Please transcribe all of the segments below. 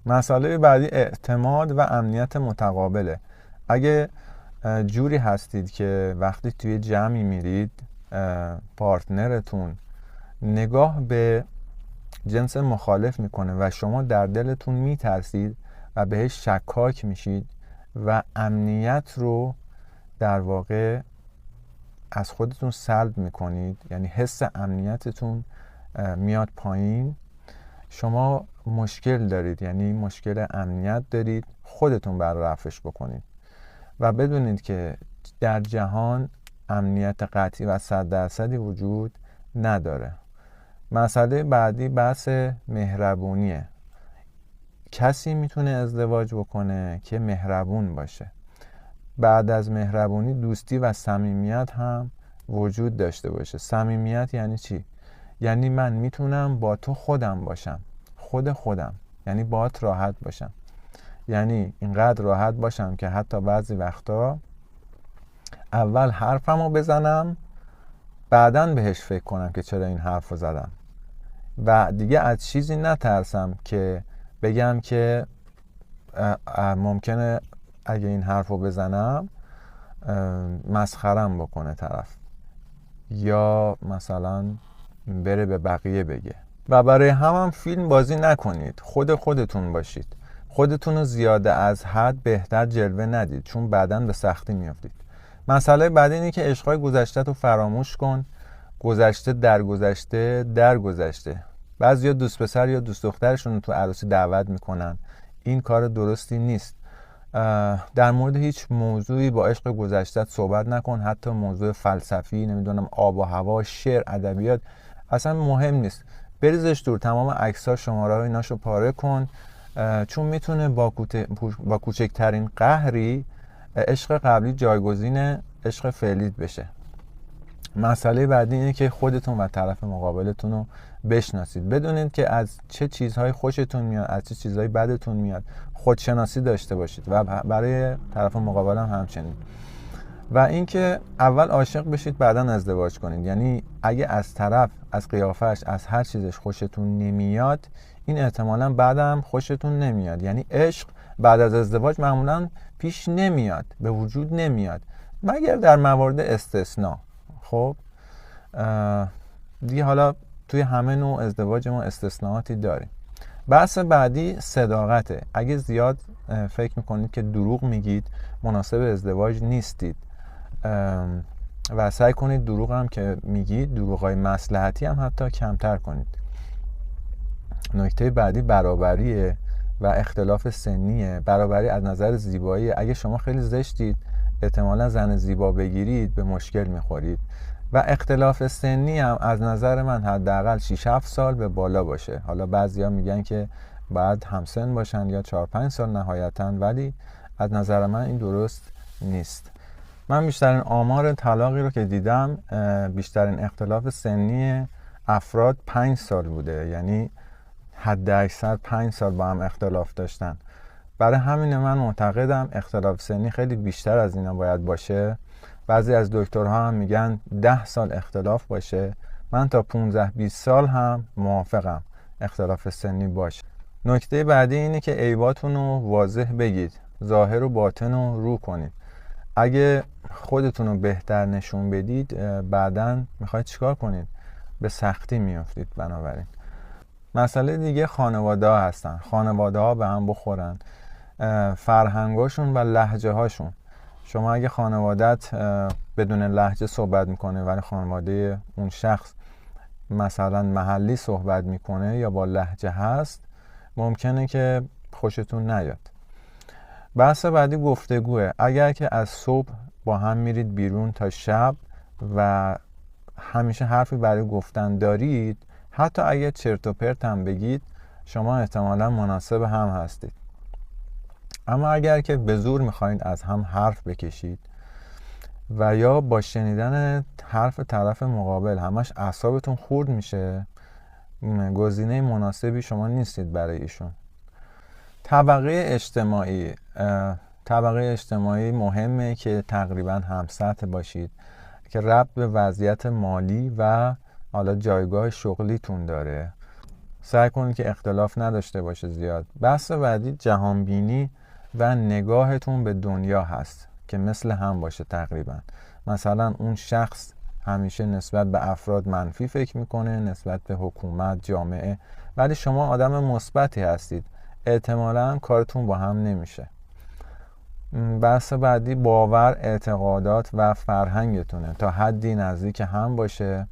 مسئله بعدی اعتماد و امنیت متقابله. اگه جوری هستید که وقتی توی جمعی میرید پارتنرتون نگاه به جنس مخالف میکنه و شما در دلتون میترسید و بهش شکاک میشید و امنیت رو در واقع از خودتون سلب میکنید، یعنی حس امنیتتون میاد پایین، شما مشکل دارید، یعنی مشکل امنیت دارید، خودتون بررفعش بکنید و بدونید که در جهان امنیت قطعی و 100% وجود نداره. مسئله بعدی بحث مهربونیه. کسی میتونه ازدواج بکنه که مهربون باشه. بعد از مهربونی دوستی و صمیمیت هم وجود داشته باشه. صمیمیت یعنی چی؟ یعنی من میتونم با تو خودم باشم، خودم، یعنی باهات راحت باشم، یعنی اینقدر راحت باشم که حتی بعضی وقتا اول حرفمو بزنم بعدن بهش فکر کنم که چرا این حرفو زدم و دیگه از چیزی نترسم که بگم که ممکنه اگه این حرفو بزنم مسخرم بکنه طرف یا مثلا بره به بقیه بگه. و برای هم فیلم بازی نکنید، خودتون باشید، خودتون رو زیاده از حد بهتر جلوه ندید چون بعداً به سختی میافتید. مسئله بعد اینه که عشقای گذشته تو فراموش کن. گذشته در گذشته. بعضیا دوست پسر یا دوست دخترشون رو تو عروسی دعوت میکنن، این کار درستی نیست. در مورد هیچ موضوعی با عشق گذشته صحبت نکن، حتی موضوع فلسفی، نمیدونم آب و هوا، شعر، ادبیات، اصلا مهم نیست، بریزش دور. تمام عکس‌ها، شماره‌ها، ایناشو پاره کن، چون میتونه با کوچکترین قهری عشق قبلی جایگزین عشق فعلیت بشه. مسئله بعدی اینه که خودتون و طرف مقابلتون رو بشناسید. بدونید که از چه چیزهای خوشتون میاد، از چه چیزهای بدتون میاد. خودشناسی داشته باشید و برای طرف مقابل هم همچنین. و اینکه اول عاشق بشید بعداً ازدواج کنید. یعنی اگه از طرف، از قیافش، از هر چیزش خوشتون نمیاد، این احتمالاً بعدم خوشتون نمیاد. یعنی عشق بعد از ازدواج معمولاً پیش نمیاد، به وجود نمیاد، مگر در موارد استثناء. خب دیگه حالا توی همه نوع ازدواج ما استثناءاتی داریم. بحث بعدی صداقته. اگه زیاد فکر میکنید که دروغ میگید، مناسب ازدواج نیستید و سعی کنید دروغ هم که میگید، دروغای مصلحتی هم حتی کمتر کنید. نکته بعدی برابریه و اختلاف سنیه. برابری از نظر زیبایی. اگه شما خیلی زشتید، احتمالا زن زیبا بگیرید به مشکل میخورید. و اختلاف سنی هم از نظر من حداقل 6-7 سال به بالا باشه. حالا بعضیا میگن که باید همسن باشن یا 4-5 سال نهایتاً، ولی از نظر من این درست نیست. من بیشترین آمار طلاقی رو که دیدم، بیشترین اختلاف سنی افراد 5 سال بوده، یعنی حد اکثر 5 سال با هم اختلاف داشتن. برای همین من معتقدم اختلاف سنی خیلی بیشتر از اینا باید باشه. بعضی از دکترها هم میگن 10 سال اختلاف باشه. من تا 15-20 سال هم موافقم اختلاف سنی باشه. نکته بعدی اینه که عیباتون رو واضح بگید، ظاهر و باطن رو رو کنید. اگه خودتون رو بهتر نشون بدید، بعداً میخواید چیکار کنید؟ به سختی میافتید. بنابراین مسئله دیگه خانواده ها هستن. خانواده ها به هم بخورن، فرهنگاشون و لهجه هاشون. شما اگه خانوادت بدون لهجه صحبت میکنه ولی خانواده اون شخص مثلا محلی صحبت میکنه یا با لهجه هست، ممکنه که خوشتون نیاد. بحث بعدی گفتگوه. اگر که از صبح با هم میرید بیرون تا شب و همیشه حرفی برای گفتن دارید، حتی اگه چرت و پرت هم بگید، شما احتمالا مناسب هم هستید. اما اگر که به زور میخواید از هم حرف بکشید و یا با شنیدن حرف طرف مقابل همش اعصابتون خورد میشه، گزینه مناسبی شما نیستید برای ایشون. طبقه اجتماعی مهمه که تقریبا همسطح باشید که ربط به وضعیت مالی و حالا جایگاه شغلیتون داره. سعی کنید که اختلاف نداشته باشه زیاد. بحث بعدی جهانبینی و نگاهتون به دنیا هست که مثل هم باشه تقریبا. مثلا اون شخص همیشه نسبت به افراد منفی فکر میکنه، نسبت به حکومت، جامعه، ولی شما آدم مثبتی هستید، احتمالاً کارتون با هم نمیشه. بحث بعدی باور، اعتقادات و فرهنگتونه، تا حدی نزدیک هم باشه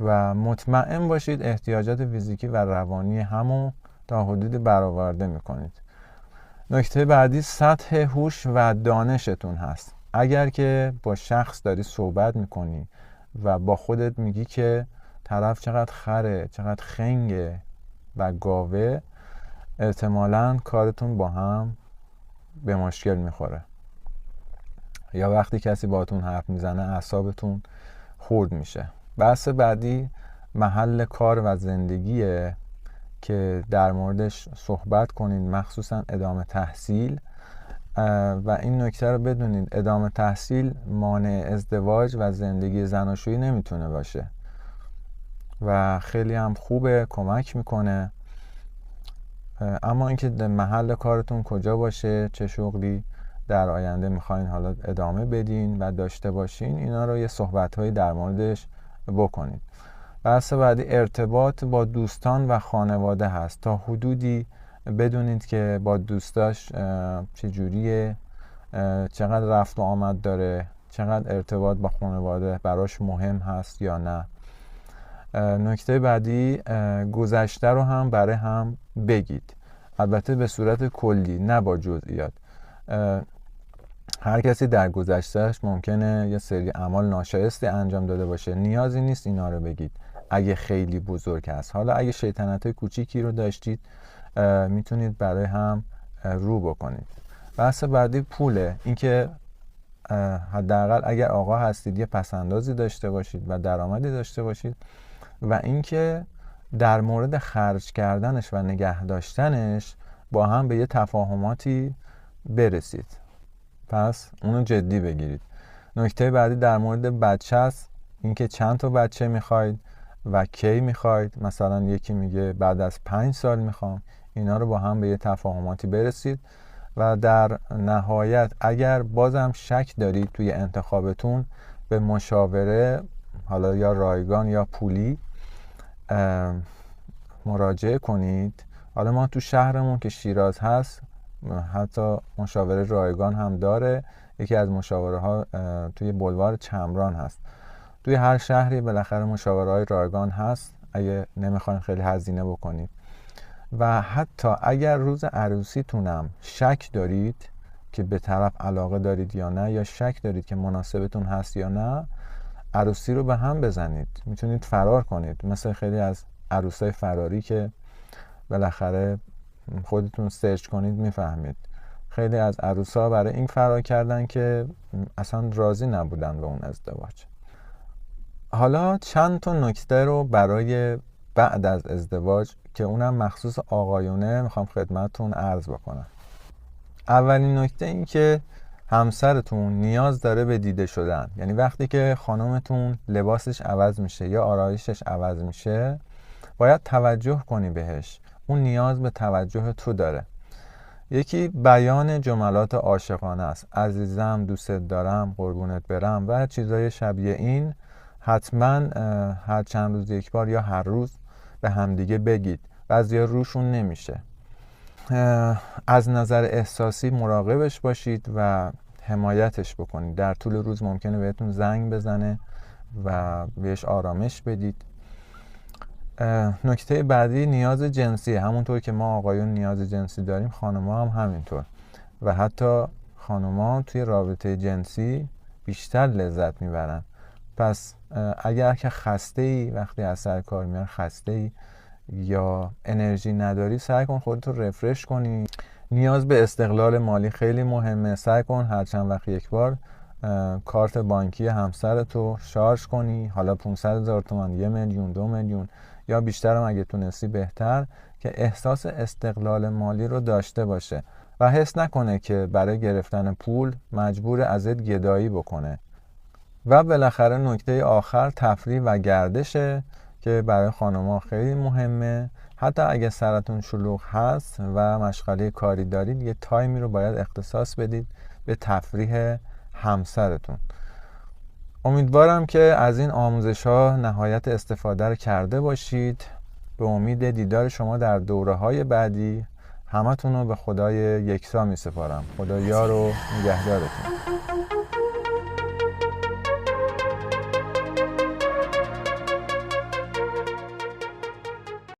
و مطمئن باشید احتیاجات فیزیکی و روانی همو تا حدودی برآورده میکنید. نکته بعدی سطح هوش و دانشتون هست. اگر که با شخص داری صحبت میکنی و با خودت میگی که طرف چقدر خره، چقدر خنگه و گاوه، احتمالاً کارتون با هم به مشکل میخوره. یا وقتی کسی باهاتون حرف میزنه اعصابتون خورد میشه. بحث بعدی محل کار و زندگیه که در موردش صحبت کنید، مخصوصا ادامه تحصیل. و این نکته رو بدونید، ادامه تحصیل مانع ازدواج و زندگی زناشویی نمیتونه باشه و خیلی هم خوبه، کمک میکنه. اما اینکه محل کارتون کجا باشه، چه شغلی در آینده میخواین حالا ادامه بدین و داشته باشین، اینا رو یه صحبت‌هایی در موردش بکنید. بحث بعدی ارتباط با دوستان و خانواده هست. تا حدودی بدونید که با دوستاش چجوریه، چقدر رفت و آمد داره، چقدر ارتباط با خانواده براش مهم هست یا نه. نکته بعدی گذشته رو هم برای هم بگید، البته به صورت کلی، نه با جزئیات. هر کسی در گذشتهش ممکنه یه سری اعمال ناشایسته انجام داده باشه، نیازی نیست اینا رو بگید اگه خیلی بزرگ هست. حالا اگه شیطنت‌های کوچیکی رو داشتید میتونید برای هم رو بکنید. بحث بعدی پوله، اینکه حداقل اگر آقا هستید یه پسندازی داشته باشید و درآمدی داشته باشید، و اینکه در مورد خرج کردنش و نگه داشتنش با هم به یه تفاهماتی برسید. پس اونو جدی بگیرید. نکته بعدی در مورد بچه است، اینکه چند تا بچه میخواید و کی میخواید. مثلا یکی میگه بعد از 5 سال میخوام. اینا رو با هم به یه تفاهماتی برسید. و در نهایت اگر بازم شک دارید توی انتخابتون، به مشاوره، حالا یا رایگان یا پولی، مراجعه کنید. حالا ما تو شهرمون که شیراز هست حتی مشاوره رایگان هم داره. یکی از مشاوره ها توی بلوار چمران هست. توی هر شهری بالاخره مشاوره های رایگان هست اگه نمیخواین خیلی هزینه بکنید. و حتی اگر روز عروسیتونم شک دارید که به طرف علاقه دارید یا نه، یا شک دارید که مناسبتون هست یا نه، عروسی رو به هم بزنید. میتونید فرار کنید، مثل خیلی از عروسای فراری که بالاخره خودتون سرچ کنید میفهمید. خیلی از عروسا برای این فرار کردن که اصلا راضی نبودن به اون ازدواج. حالا چند تا نکته رو برای بعد از ازدواج که اونم مخصوص آقایونه میخوام خدمتتون عرض بکنم. اولین نکته این که همسرتون نیاز داره به دیده شدن. یعنی وقتی که خانمتون لباسش عوض میشه یا آرایشش عوض میشه، باید توجه کنی بهش. اون نیاز به توجه تو داره. یکی بیان جملات عاشقانه است. عزیزم، دوست دارم، قربونت برم و چیزای شبیه این. حتما هر چند روز یک بار یا هر روز به همدیگه بگید. بعضیا روشون نمیشه. از نظر احساسی مراقبش باشید و حمایتش بکنید. در طول روز ممکنه بهتون زنگ بزنه و بهش آرامش بدید. نکته بعدی نیاز جنسی. همونطور که ما آقایون نیاز جنسی داریم، خانم‌ها هم همینطور. و حتی خانم‌ها توی رابطه جنسی بیشتر لذت میبرن. پس اگر که خسته‌ای، وقتی از سر کار میاد خسته‌ای یا انرژی نداری، سعی کن خودتو رفرش کنی. نیاز به استقلال مالی خیلی مهمه. سعی کن هر چند وقت یک بار کارت بانکی همسرتو شارژ کنی. حالا 500,000 تومان، 1 میلیون، 2 میلیون یا بیشتر هم اگه تونستی بهتر، که احساس استقلال مالی رو داشته باشه و حس نکنه که برای گرفتن پول مجبور ازت گدایی بکنه. و بالاخره نکته آخر تفریح و گردشه که برای خانم‌ها خیلی مهمه. حتی اگه سرتون شلوغ هست و مشغله کاری دارید، یه تایمی رو باید اختصاص بدید به تفریح همسرتون. امیدوارم که از این آموزش‌ها نهایت استفاده رو کرده باشید. به امید دیدار شما در دوره‌های بعدی. همتون رو به خدای یکتا می‌سپارم. خدا یار و نگهدارتون.